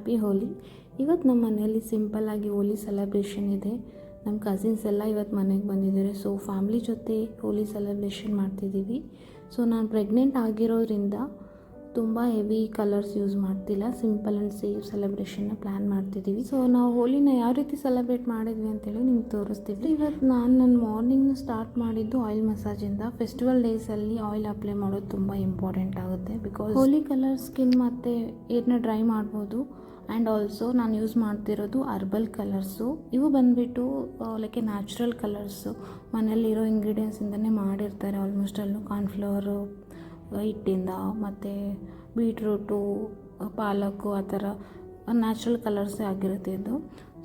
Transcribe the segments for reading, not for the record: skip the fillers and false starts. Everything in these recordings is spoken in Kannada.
ಹ್ಯಾಪಿ ಹೋಲಿ. ಇವತ್ತು ನಮ್ಮ ಮನೆಯಲ್ಲಿ ಸಿಂಪಲ್ಲಾಗಿ ಹೋಲಿ ಸೆಲೆಬ್ರೇಷನ್ ಇದೆ. ನಮ್ಮ ಕಸಿನ್ಸ್ ಎಲ್ಲ ಇವತ್ತು ಮನೆಗೆ ಬಂದಿದ್ದಾರೆ. ಸೊ ಫ್ಯಾಮ್ಲಿ ಜೊತೆ ಹೋಲಿ ಸೆಲೆಬ್ರೇಷನ್ ಮಾಡ್ತಿದ್ದೀವಿ. ಸೊ ನಾನು ಪ್ರೆಗ್ನೆಂಟ್ ಆಗಿರೋದ್ರಿಂದ ತುಂಬ ಹೆವಿ ಕಲರ್ಸ್ ಯೂಸ್ ಮಾಡ್ತಿಲ್ಲ, ಸಿಂಪಲ್ ಆ್ಯಂಡ್ ಸೇಫ್ ಸೆಲೆಬ್ರೇಷನ್ನ ಪ್ಲ್ಯಾನ್ ಮಾಡ್ತಿದ್ದೀವಿ. ಸೊ ನಾವು ಹೋಲಿನ ಯಾವ ರೀತಿ ಸೆಲೆಬ್ರೇಟ್ ಮಾಡಿದ್ವಿ ಅಂತೇಳಿ ನಿಮ್ಗೆ ತೋರಿಸ್ತೀವಿ. ಇವತ್ತು ನನ್ನ ಮಾರ್ನಿಂಗ್ನ ಸ್ಟಾರ್ಟ್ ಮಾಡಿದ್ದು ಆಯಿಲ್ ಮಸಾಜಿಂದ. ಫೆಸ್ಟಿವಲ್ ಡೇಸಲ್ಲಿ ಆಯಿಲ್ ಅಪ್ಲೈ ಮಾಡೋದು ತುಂಬ ಇಂಪಾರ್ಟೆಂಟ್ ಆಗುತ್ತೆ, ಬಿಕಾಸ್ ಹೋಲಿ ಕಲರ್ ಸ್ಕಿನ್ ಮತ್ತು ಏರ್ನ ಡ್ರೈ ಮಾಡ್ಬೋದು. ಆ್ಯಂಡ್ ಆಲ್ಸೋ ನಾನು ಯೂಸ್ ಮಾಡ್ತಿರೋದು ಅರ್ಬಲ್ ಕಲರ್ಸು. ಇವು ಬಂದುಬಿಟ್ಟು ಲೈಕ್ ನ್ಯಾಚುರಲ್ ಕಲರ್ಸು, ಮನೆಯಲ್ಲಿರೋ ಇಂಗ್ರೀಡಿಯೆಂಟ್ಸಿಂದನೇ ಮಾಡಿರ್ತಾರೆ. ಆಲ್ಮೋಸ್ಟ್ ಅಲ್ಲೂ ಕಾರ್ನ್ಫ್ಲವರು ಹಿಟ್ಟಿಂದ ಮತ್ತು ಬೀಟ್ರೂಟು, ಪಾಲಕ್ಕು, ಆ ಥರ ನ್ಯಾಚುರಲ್ ಕಲರ್ಸೇ ಆಗಿರುತ್ತೆ ಇದು.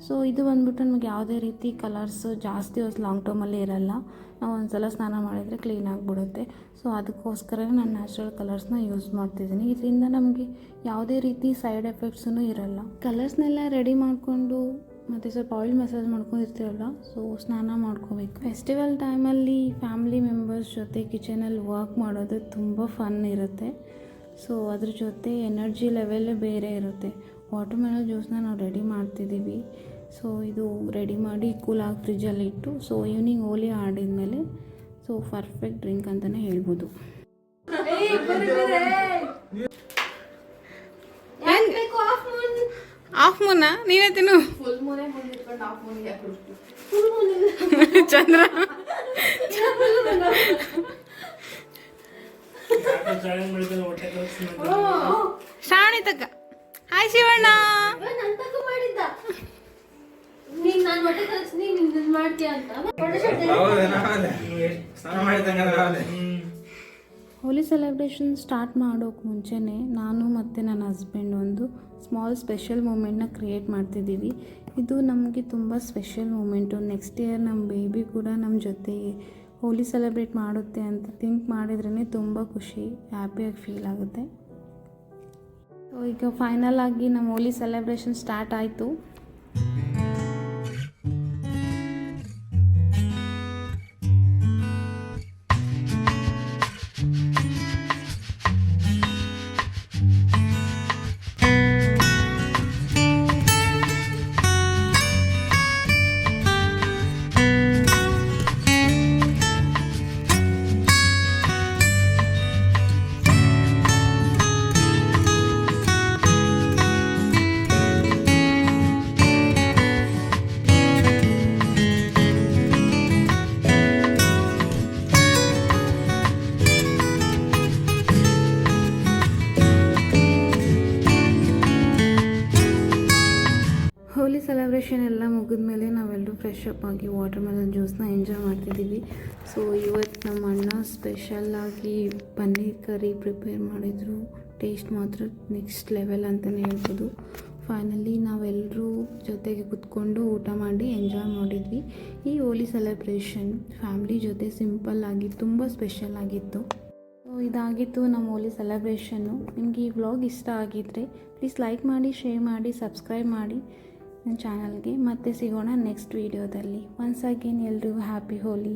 ಸೊ ಇದು ಬಂದ್ಬಿಟ್ಟು ನಮಗೆ ಯಾವುದೇ ರೀತಿ ಕಲರ್ಸು ಜಾಸ್ತಿ ಹೊತ್ತು ಲಾಂಗ್ ಟರ್ಮಲ್ಲಿ ಇರೋಲ್ಲ. ನಾವು ಒಂದು ಸಲ ಸ್ನಾನ ಮಾಡಿದರೆ ಕ್ಲೀನ್ ಆಗಿಬಿಡುತ್ತೆ. ಸೊ ಅದಕ್ಕೋಸ್ಕರ ನಾನು ನ್ಯಾಚುರಲ್ ಕಲರ್ಸ್ನ ಯೂಸ್ ಮಾಡ್ತಿದ್ದೀನಿ. ಇದರಿಂದ ನಮಗೆ ಯಾವುದೇ ರೀತಿ ಸೈಡ್ ಎಫೆಕ್ಟ್ಸೂ ಇರೋಲ್ಲ. ಕಲರ್ಸ್ನೆಲ್ಲ ರೆಡಿ ಮಾಡಿಕೊಂಡು ಮತ್ತು ಸ್ವಲ್ಪ ಆಯಿಲ್ ಮಸಾಜ್ ಮಾಡ್ಕೊಂಡಿರ್ತೀವಲ್ಲ, ಸೊ ಸ್ನಾನ ಮಾಡ್ಕೋಬೇಕು. ಫೆಸ್ಟಿವಲ್ ಟೈಮಲ್ಲಿ ಫ್ಯಾಮಿಲಿ ಮೆಂಬರ್ಸ್ ಜೊತೆ ಕಿಚನಲ್ಲಿ ವರ್ಕ್ ಮಾಡೋದು ತುಂಬ ಫನ್ ಇರುತ್ತೆ. ಸೊ ಅದ್ರ ಜೊತೆ ಎನರ್ಜಿ ಲೆವೆಲ್ಲೇ ಬೇರೆ ಇರುತ್ತೆ. ವಾಟರ್ ಮೆಲನ್ ಜ್ಯೂಸನ್ನ ನಾವು ರೆಡಿ ಮಾಡ್ತಿದ್ದೀವಿ. ಸೊ ಇದು ರೆಡಿ ಮಾಡಿ ಕೂಲಾಗಿ ಫ್ರಿಜ್ಜಲ್ಲಿ ಇಟ್ಟು, ಸೊ ಈವ್ನಿಂಗ್ ಹೋಲಿ ಆಡಿದ್ಮೇಲೆ ಸೊ ಪರ್ಫೆಕ್ಟ್ ಡ್ರಿಂಕ್ ಅಂತಲೇ ಹೇಳ್ಬೋದು. ಆಫ್ ಮೂನ ನೀನೇ ತಿನ್ನು. ಚಂದ್ರ ಶ್ರಾವಣಿ ತಕ್ಕ. ಹಾಯ್ ಶಿವಣ್ಣ. ಹೋಲಿ ಸೆಲೆಬ್ರೇಷನ್ ಸ್ಟಾರ್ಟ್ ಮಾಡೋಕ್ಕೆ ಮುಂಚೆನೇ ನಾನು ಮತ್ತು ನನ್ನ ಹಸ್ಬೆಂಡ್ ಒಂದು ಸ್ಮಾಲ್ ಸ್ಪೆಷಲ್ ಮೂಮೆಂಟ್ನ ಕ್ರಿಯೇಟ್ ಮಾಡ್ತಿದ್ದೀವಿ. ಇದು ನಮಗೆ ತುಂಬ ಸ್ಪೆಷಲ್ ಮೂಮೆಂಟು. ನೆಕ್ಸ್ಟ್ ಇಯರ್ ನಮ್ಮ ಬೇಬಿ ಕೂಡ ನಮ್ಮ ಜೊತೆ ಹೋಲಿ ಸೆಲೆಬ್ರೇಟ್ ಮಾಡುತ್ತೆ ಅಂತ ಥಿಂಕ್ ಮಾಡಿದ್ರೇ ತುಂಬ ಖುಷಿ, ಹ್ಯಾಪಿಯಾಗಿ ಫೀಲ್ ಆಗುತ್ತೆ. ಸೊ ಈಗ ಫೈನಲ್ ಆಗಿ ನಮ್ಮ ಹೋಲಿ ಸೆಲೆಬ್ರೇಷನ್ ಸ್ಟಾರ್ಟ್ ಆಯಿತು. ಹೋಲಿ ಸೆಲೆಬ್ರೇಷನ್ ಎಲ್ಲ ಮುಗಿದ ಮೇಲೆ ನಾವೆಲ್ಲರೂ ಫ್ರೆಶ್ ಅಪ್ ಆಗಿ ವಾಟರ್ ಮೆಲನ್ ಜ್ಯೂಸನ್ನ ಎಂಜಾಯ್ ಮಾಡ್ತಿದ್ದೀವಿ. ಸೊ ಇವತ್ತು ನಮ್ಮ ಅಣ್ಣ ಸ್ಪೆಷಲ್ಲಾಗಿ ಪನ್ನೀರ್ ಕರಿ ಪ್ರಿಪೇರ್ ಮಾಡಿದರು. ಟೇಸ್ಟ್ ಮಾತ್ರ ನೆಕ್ಸ್ಟ್ ಲೆವೆಲ್ ಅಂತಲೇ ಹೇಳ್ಬೋದು. ಫೈನಲಿ ನಾವೆಲ್ಲರೂ ಜೊತೆಗೆ ಕೂತ್ಕೊಂಡು ಊಟ ಮಾಡಿ ಎಂಜಾಯ್ ಮಾಡಿದ್ವಿ. ಈ ಹೋಲಿ ಸೆಲೆಬ್ರೇಷನ್ ಫ್ಯಾಮ್ಲಿ ಜೊತೆ ಸಿಂಪಲ್ಲಾಗಿ ತುಂಬ ಸ್ಪೆಷಲ್ ಆಗಿತ್ತು. ಸೊ ಇದಾಗಿತ್ತು ನಮ್ಮ ಹೋಲಿ ಸೆಲೆಬ್ರೇಷನ್ನು. ನಿಮಗೆ ಈ ವ್ಲಾಗ್ ಇಷ್ಟ ಆಗಿದ್ದರೆ ಪ್ಲೀಸ್ ಲೈಕ್ ಮಾಡಿ, ಶೇರ್ ಮಾಡಿ, ಸಬ್ಸ್ಕ್ರೈಬ್ ಮಾಡಿ ನನ್ನ ಚಾನಲ್ಗೆ. ಮತ್ತೆ ಸಿಗೋಣ ನೆಕ್ಸ್ಟ್ ವೀಡಿಯೋದಲ್ಲಿ. ಒನ್ಸ್ ಅಗೇನ್ ಎಲ್ರಿಗೂ ಹ್ಯಾಪಿ ಹೋಲಿ.